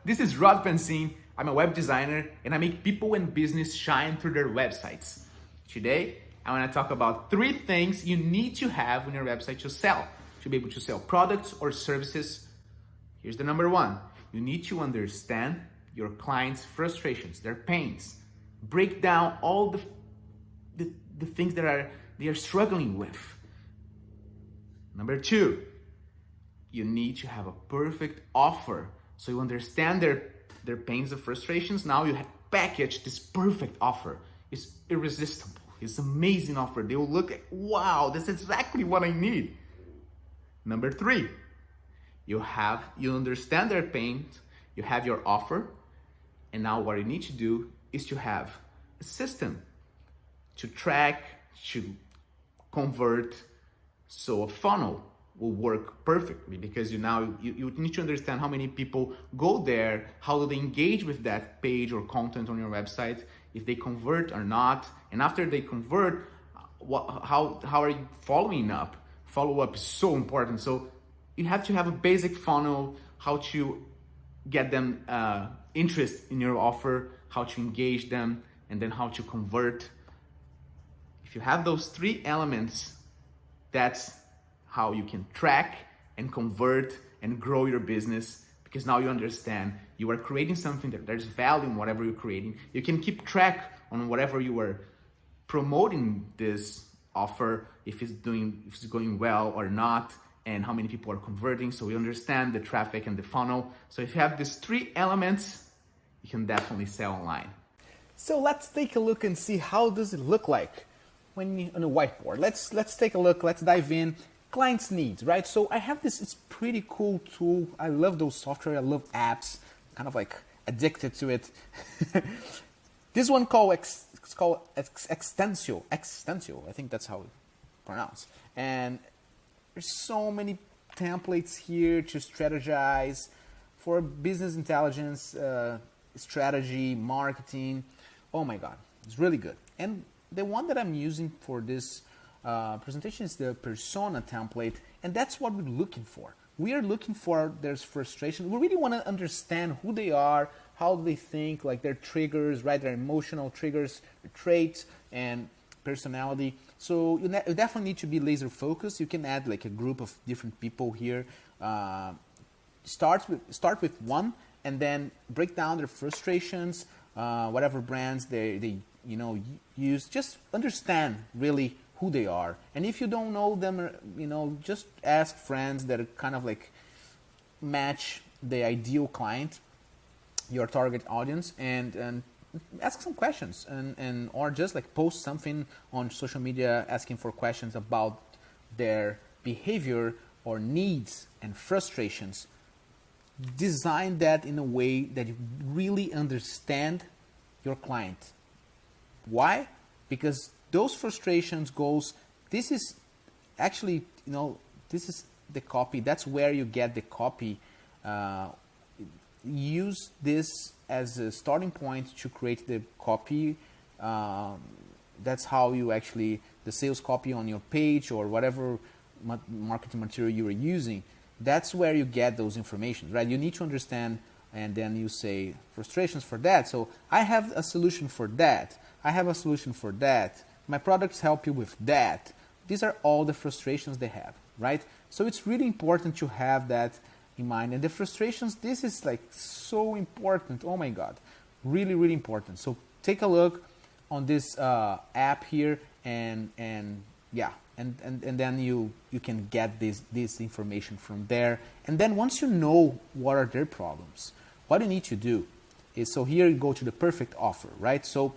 This is Rod Pansine. I'm a web designer and I make people and business shine through their websites. Today, I want to talk about 3 things you need to have on your website to sell, to be able to sell products or services. Here's the number 1. You need to understand your clients' frustrations, their pains. Break down all the things that they are struggling with. Number 2, you need to have a perfect offer. So you understand their pains and frustrations. Now you package this perfect offer. It's irresistible. It's an amazing offer. They will look at, wow, that's exactly what I need. Number 3, you understand their pains, you have your offer, and now what you need to do is to have a system to track, to convert, so a funnel will work perfectly because you need to understand how many people go there, how do they engage with that page or content on your website, if they convert or not, and after they convert, how are you following up? Follow-up is so important. So you have to have a basic funnel, how to get them interest in your offer, how to engage them, and then how to convert. If you have those 3 elements, that's how you can track and convert and grow your business, because now you understand you are creating something that there's value in whatever you're creating. You can keep track on whatever you are promoting this offer, if it's going well or not, and how many people are converting. So you understand the traffic and the funnel. So if you have these 3 elements, you can definitely sell online. So let's take a look and see how does it look like when you on a whiteboard. Let's take a look. Let's dive in. Clients' needs, right? So I have this. It's pretty cool tool. I love those software. I love apps. Kind of like addicted to it. This one it's called Xtensio. I think that's how it's pronounced. And there's so many templates here to strategize for business intelligence, strategy, marketing. Oh my God, it's really good. And the one that I'm using for this presentation is the Persona Template, and that's what we're looking for. We are looking for their frustration. We really want to understand who they are, how they think, like their triggers, right? Their emotional triggers, their traits, and personality. So you definitely need to be laser focused. You can add like a group of different people here. Start with one, and then break down their frustrations, whatever brands they use. Just understand really who they are. And if you don't know them, just ask friends that are kind of like match the ideal client, your target audience, and ask some questions, and or just like post something on social media asking for questions about their behavior or needs and frustrations. Design that in a way that you really understand your client. Why? Because those frustrations goes, this is actually, this is the copy. That's where you get the copy. Use this as a starting point to create the copy. That's how you actually, the sales copy on your page or whatever marketing material you are using, that's where you get those information, right? You need to understand, and then you say frustrations for that. So I have a solution for that. I have a solution for that. My products help you with that. These are all the frustrations they have, right? So it's really important to have that in mind. And the frustrations, this is like so important. Oh my God, really, really important. So take a look on this app here, and then you can get this information from there. And then once you know what are their problems, what you need to do is, so here you go to the perfect offer, right? So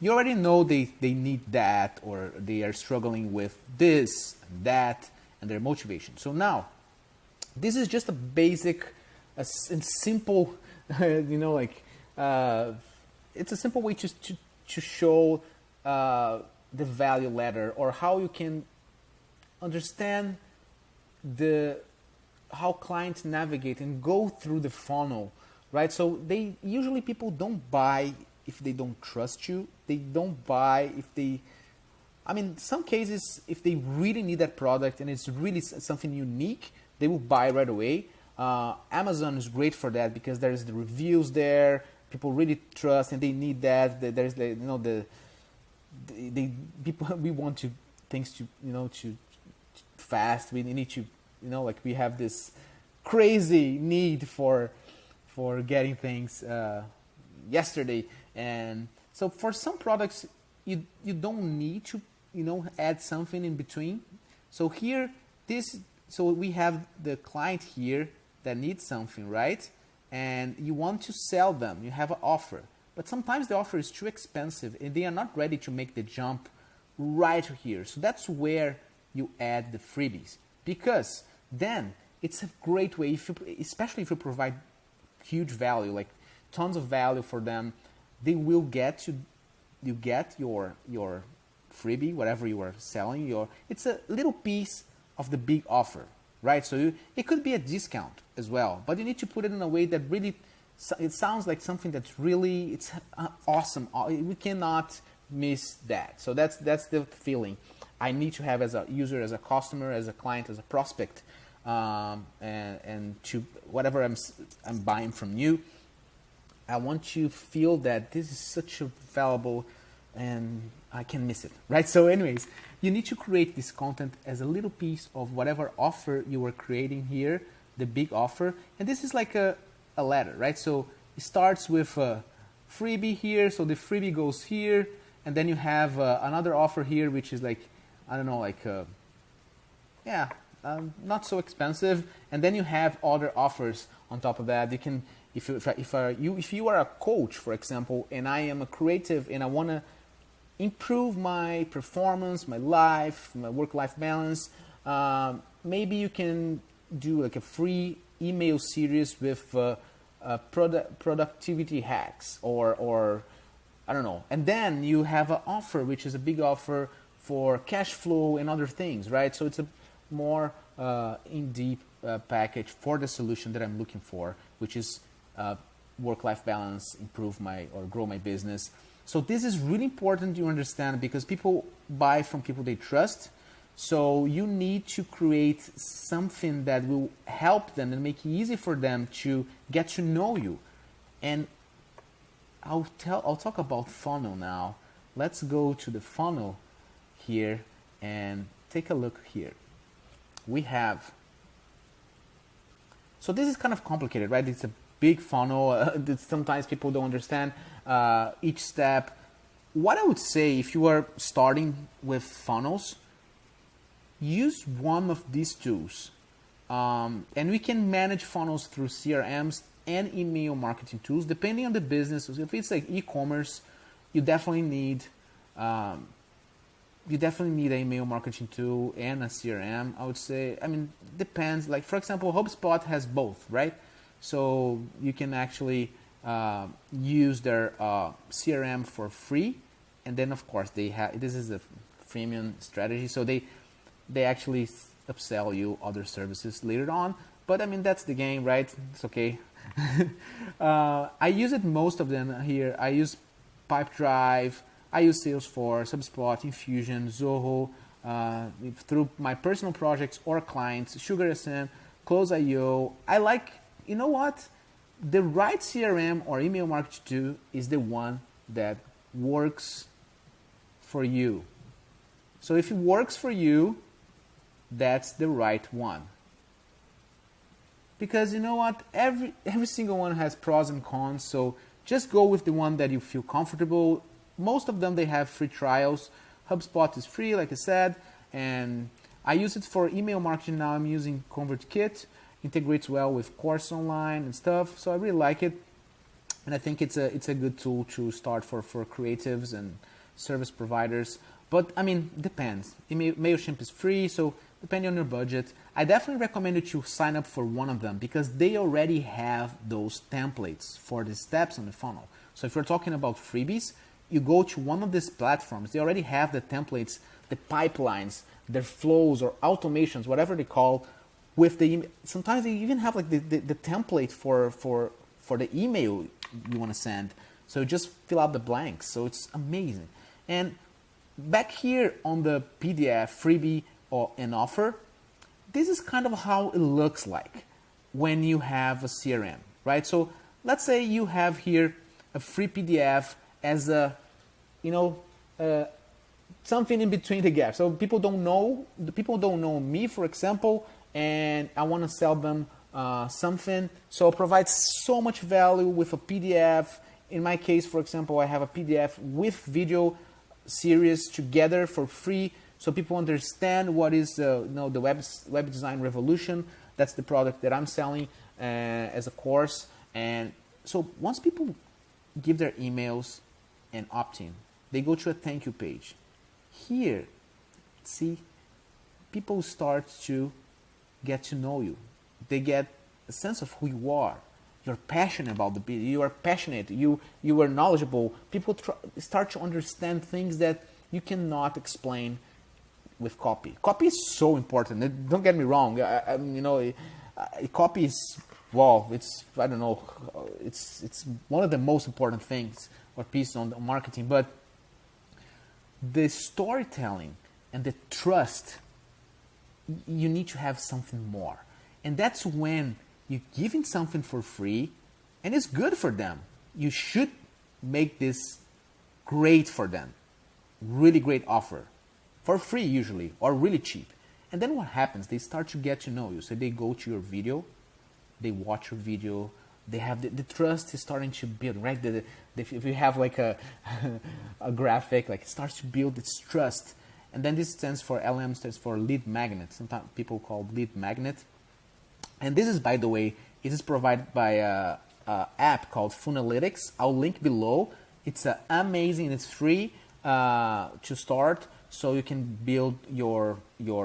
you already know they need that, or they are struggling with this and that, and their motivation. So now, this is just a basic and simple, it's a simple way to show the value ladder, or how you can understand how clients navigate and go through the funnel, right? So people don't buy if they don't trust you. They don't buy some cases, if they really need that product and it's really something unique, they will buy right away. Amazon is great for that because there's the reviews there. People really trust and they need that. There's the people we want to things to to fast. We need to like we have this crazy need for getting things yesterday, and so for some products you don't need to add something in between. So here we have the client here that needs something, right? And you want to sell them. You have an offer, but sometimes the offer is too expensive and they are not ready to make the jump right here. So that's where you add the freebies, because then it's a great way, especially if you provide huge value, like tons of value for them, they will get you get your freebie, whatever you are selling. It's a little piece of the big offer, right? So it could be a discount as well, but you need to put it in a way that really it sounds like something that's really awesome. We cannot miss that. So that's the feeling I need to have as a user, as a customer, as a client, as a prospect, and to whatever I'm buying from you. I want to feel that this is such a valuable and I can't miss it, right? So anyways, you need to create this content as a little piece of whatever offer you are creating here, the big offer. And this is like a ladder, right? So it starts with a freebie here. So the freebie goes here. And then you have another offer here, which is like, I don't know, like, not so expensive. And then you have other offers on top of that. You can, if you are a coach, for example, and I am a creative and I want to improve my performance, my life, my work-life balance, maybe you can do like a free email series with productivity hacks or I don't know. And then you have an offer, which is a big offer for cash flow and other things, right? So it's a more in-deep package for the solution that I'm looking for, which is work-life balance, grow my business. So this is really important you understand, because people buy from people they trust. So you need to create something that will help them and make it easy for them to get to know you. And I'll talk about funnel now. Let's go to the funnel here and take a look here. We have, so this is kind of complicated, right? It's a big funnel. Sometimes people don't understand each step. What I would say, if you are starting with funnels, use one of these tools. And we can manage funnels through CRMs and email marketing tools, depending on the business. So if it's like e-commerce, you definitely need an email marketing tool and a CRM, I would say. I mean, depends. Like, for example, Hubspot has both, right? So you can actually use their CRM for free, and then of course this is a freemium strategy, so they actually upsell you other services later on. But I mean, that's the game, right? It's okay. I use it, most of them here. I use Pipedrive, I use Salesforce, HubSpot, Infusion, Zoho, through my personal projects or clients, SugarSM, Close.io. I like, you know what? The right CRM or email marketing tool is the one that works for you. So if it works for you, that's the right one. Because you know what? Every single one has pros and cons, so just go with the one that you feel comfortable. Most of them, they have free trials. HubSpot is free, like I said, and I use it for email marketing now. I'm using ConvertKit. Integrates well with Course Online and stuff, so I really like it. And I think it's a good tool to start for creatives and service providers. But I mean, depends. MailChimp is free, so depending on your budget, I definitely recommend you to sign up for one of them, because they already have those templates for the steps on the funnel. So if you're talking about freebies, you go to one of these platforms. They already have the templates, the pipelines, their flows or automations, whatever they call, with the sometimes they even have like the template for the email you want to send. So just fill out the blanks. So it's amazing. And back here on the PDF freebie or an offer, this is kind of how it looks like. when you have a CRM, right? So let's say you have here a free PDF as a, you know, something in between the gaps. So people don't know me, for example, and I want to sell them something. So it provides so much value with a PDF. In my case, for example, I have a PDF with video series together for free, so people understand what is the web design revolution. That's the product that I'm selling as a course. And so once people give their emails and opt in, they go to a thank you page. Here, see, people start to get to know you. They get a sense of who you are. You're passionate about the business. You are passionate. You are knowledgeable. People start to understand things that you cannot explain with copy. Copy is so important. Don't get me wrong. Copy is, well, it's, I don't know, it's one of the most important things or pieces on marketing. But the storytelling and the trust, you need to have something more. And that's when you're giving something for free and it's good for them. You should make this great for them. Really great offer. For free usually, or really cheap. And then what happens? They start to get to know you. So they go to your video, they watch your video, they have the trust is starting to build, right? If you have like a graphic, like it starts to build its trust. And then this stands for, LM stands for lead magnet. Sometimes people call lead magnet. And this is, by the way, it is provided by a app called Funnelytics. I'll link below. It's amazing. It's free to start, so you can build your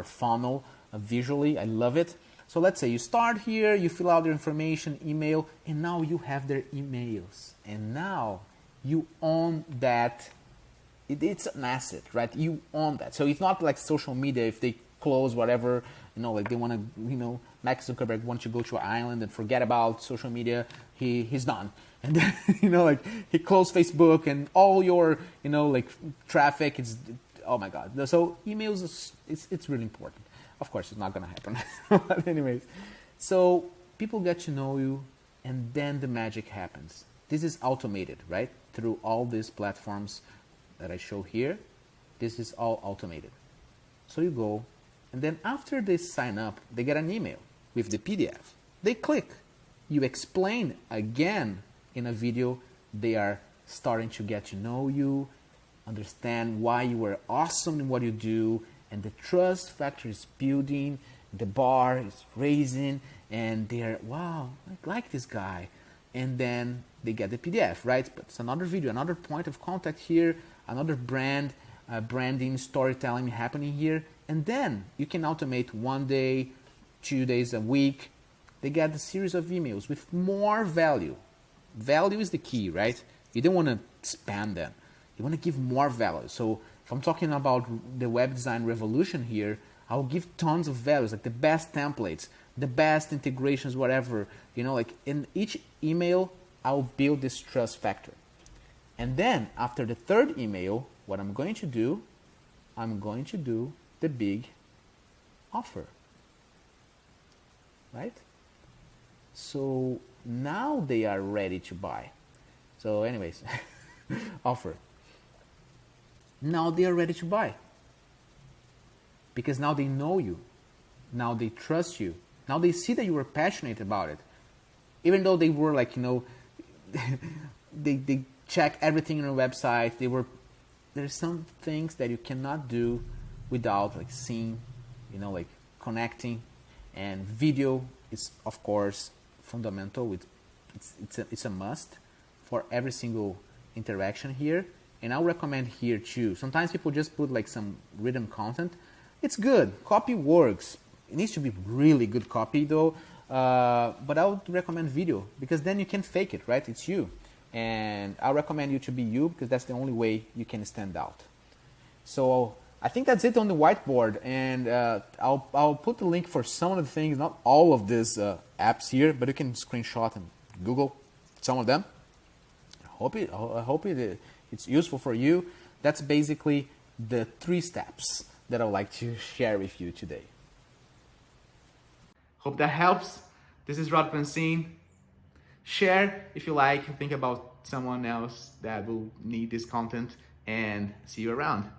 funnel visually. I love it. So let's say you start here, you fill out their information, email, and now you have their emails. And now you own that. It's an asset, right? You own that. So it's not like social media. If they close whatever, like they want to, Mark Zuckerberg wants to go to an island and forget about social media, he's done. And then, like he closed Facebook and all your, traffic is, oh my God. So emails, it's really important. Of course, it's not going to happen. But anyways, so people get to know you and then the magic happens. This is automated, right? Through all these platforms that I show here, this is all automated. So you go, and then after they sign up, they get an email with the PDF. They click. You explain again in a video. They are starting to get to know you, understand why you are awesome in what you do, and the trust factor is building, the bar is raising, and they're, wow, I like this guy. And then they get the PDF, right? But it's another video, another point of contact here, another branding, storytelling happening here. And then you can automate 1 day, 2 days a week. They get a series of emails with more value. Value is the key, right? You don't want to spam them. You want to give more value. So if I'm talking about the web design revolution here, I'll give tons of values, like the best templates, the best integrations, whatever. Like in each email, I'll build this trust factor. And then after the third email, what I'm going to do the big offer, right? So now they are ready to buy. So anyways, offer. Now they are ready to buy. Because now they know you. Now they trust you. Now they see that you were passionate about it. Even though they were like, they check everything on your website. There's some things that you cannot do without like seeing, like connecting. And video is, of course, fundamental. It's a must for every single interaction here. And I'll recommend here too. Sometimes people just put like some written content. It's good. Copy works. It needs to be really good copy though. But I would recommend video because then you can fake it, right? It's you. And I'll recommend you to be you because that's the only way you can stand out. So I think that's it on the whiteboard. And I'll put the link for some of the things, not all of these apps here, but you can screenshot and Google some of them. I hope it's useful for you. That's basically the 3 steps that I would like to share with you today. Hope that helps. This is Rod Francine. Share if you like, think about someone else that will need this content, and see you around.